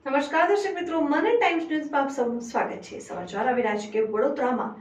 નમસ્કાર દર્શક મિત્રો, મન ટાઈમ્સ ન્યૂઝમાં આપ સૌનું સ્વાગત છે। સમાચાર આવી રહ્યા છે કે વડોદરામાં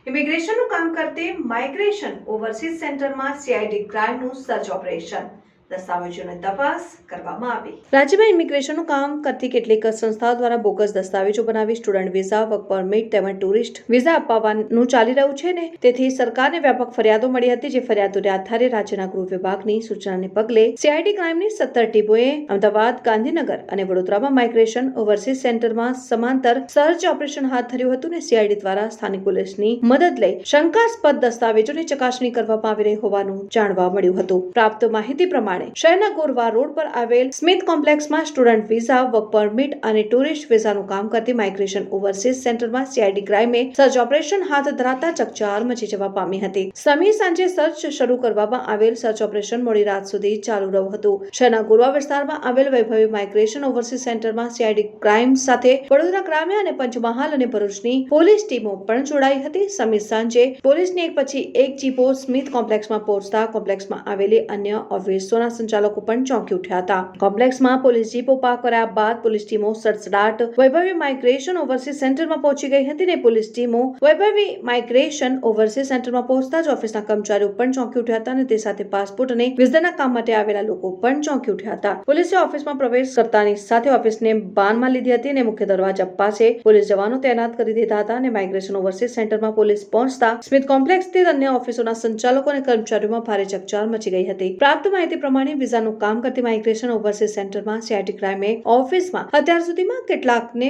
ઇમિગ્રેશનનું કામ કરતી માઇગ્રેશન ઓવરસીઝ સેન્ટરમાં સીઆઈડી ક્રાઇમનું સર્ચ ઓપરેશન, દસ્તાવેજોની તપાસ કરવામાં આવી। રાજ્યમાં ઇમિગ્રેશનનું કામ કરતી કેટલીક સંસ્થાઓ દ્વારા બોગસ દસ્તાવેજો બનાવી સ્ટુડન્ટ વિઝા, વર્ક પરમિટ તેમજ ટુરિસ્ટ વિઝા અપાવવાનું ચાલી રહ્યું છે ને તેથી સરકારને વ્યાપક ફરિયાદો મળી હતી। જે ફરિયાદોને આધારે રાજ્યના ગૃહ વિભાગની સૂચનાને પગલે સીઆઈડી ક્રાઇમની 17 ટીમોએ અમદાવાદ, ગાંધીનગર અને વડોદરામાં માઇગ્રેશન ઓવરસીઝ સેન્ટરમાં સમાંતર સર્ચ ઓપરેશન હાથ ધર્યું હતું ને સીઆઈડી દ્વારા સ્થાનિક પોલીસની મદદ લઈ શંકાસ્પદ દસ્તાવેજોની ચકાસણી કરવામાં આવી રહી હોવાનું જાણવા મળ્યું હતું। પ્રાપ્ત માહિતી પ્રમાણે શહેરના ગોરવા રોડ પર આવેલ સ્મિથ કોમ્પ્લેક્સમાં સ્ટુડન્ટ વિઝા, વર્ક પરમિટ અને ટુરિસ્ટ વિઝાનું કામ કરતી માઇગ્રેશન ઓવરસીઝ સેન્ટરમાં સીઆઈડી ક્રાઇમે સર્ચ ઓપરેશન હાથ ધરાતા ચકચાર મચી જવા પામી હતી। સમી સાંજે સર્ચ શરૂ કરવામાં આવેલ સર્ચ ઓપરેશન મોડી રાત સુધી ચાલુ રહ્યું હતું। શહેરના ગોરવા વિસ્તારમાં આવેલ વૈભવી માઇગ્રેશન ઓવરસીઝ સેન્ટરમાં સીઆઈડી ક્રાઇમ સાથે વડોદરા ગ્રામ્ય અને પંચમહાલ અને ભરૂચની પોલીસ ટીમો પણ જોડાઈ હતી। સમી સાંજે પોલીસની એક પછી એક જીપો સ્મિથ કોમ્પ્લેક્સમાં પહોંચતા કોમ્પ્લેક્સમાં આવેલી અન્ય ઓફિસોના સંચાલકો પણ ચોંકી ઉઠ્યા હતા। કોમ્પ્લેક્સમાં પોલીસ જીપો પાર્ક કર્યા બાદ પોલીસ ટીમો સડસડાટ વૈભવી માઇગ્રેશન ઓવરસીઝ સેન્ટરમાં પહોંચી ગઈ હતી ને પોલીસ ટીમો વૈભવી માઇગ્રેશન ઓવરસીઝ સેન્ટરમાં પહોંચતા જ ઓફિસના કર્મચારીઓ પણ ચોંકી ઉઠ્યા હતા અને તે સાથે પાસપોર્ટ અને વિઝાના કામ માટે આવેલા લોકો પણ ચોંકી ઉઠ્યા હતા। પોલીસે ઓફિસમાં પ્રવેશ કરતાની સાથે ઓફિસને બાનમાં લીધી હતી અને મુખ્ય દરવાજા પાસે પોલીસ જવાનો તૈનાત કરી દીધા હતા અને માઇગ્રેશન ઓવરસીઝ સેન્ટરમાં પોલીસ પહોંચતા સ્મિથ કોમ્પ્લેક્સ સ્થિત અન્ય ઓફિસોના સંચાલકો અને કર્મચારીઓમાં ભારે ચકચાર મચી ગઈ હતી। પ્રાપ્ત માહિતી પ્રમાણે વિઝાનું કામ કરતી માઇગ્રેશન ઓવરસીઝ સેન્ટરમાં સીઆઈડી ક્રાઇમે ઓફિસમાં અત્યાર સુધીમાં કેટલાકને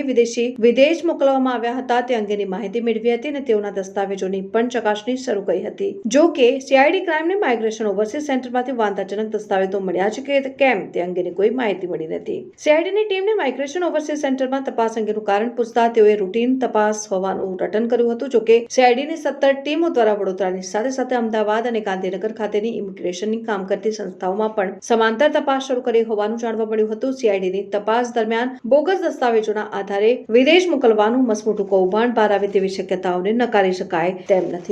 વિદેશ મોકલવામાં આવ્યા હતા તે અંગેની માહિતી મેળવી હતી અને તેઓના દસ્તાવેજોની પણ ચકાસણી શરૂ કરી હતી। જો કે સીઆઈડી ક્રાઇમને માઇગ્રેશન ઓવરસીઝ સેન્ટરમાંથી વાંધાજનક દસ્તાવેજો મળ્યા છે કે કેમ તે અંગેની કોઈ માહિતી મળી નથી। સીઆઈડીની ટીમને માઇગ્રેશન ઓવરસીઝ સેન્ટરમાં તપાસ અંગેનું કારણ પૂછતા તેઓએ રૂટીન તપાસ હોવાનું રટન કર્યું હતું। જો કે સીઆઈડીની 17 ટીમો દ્વારા વડોદરાની સાથે સાથે અમદાવાદ અને ગાંધીનગર ખાતેની ઇમિગ્રેશનની કામ કરતી સંસ્થાઓમાં પણ સમાંતર તપાસ શરૂ કરી હોવાનું જાણવા મળ્યું હતું। સીઆઈડીની તપાસ દરમિયાન બોગસ દસ્તાવેજોના આધારે વિદેશ મોકલવાનું મસમોટું કૌભાંડ બહાર આવે તેવી શક્યતાઓને નકારી શકાય તેમ નથી।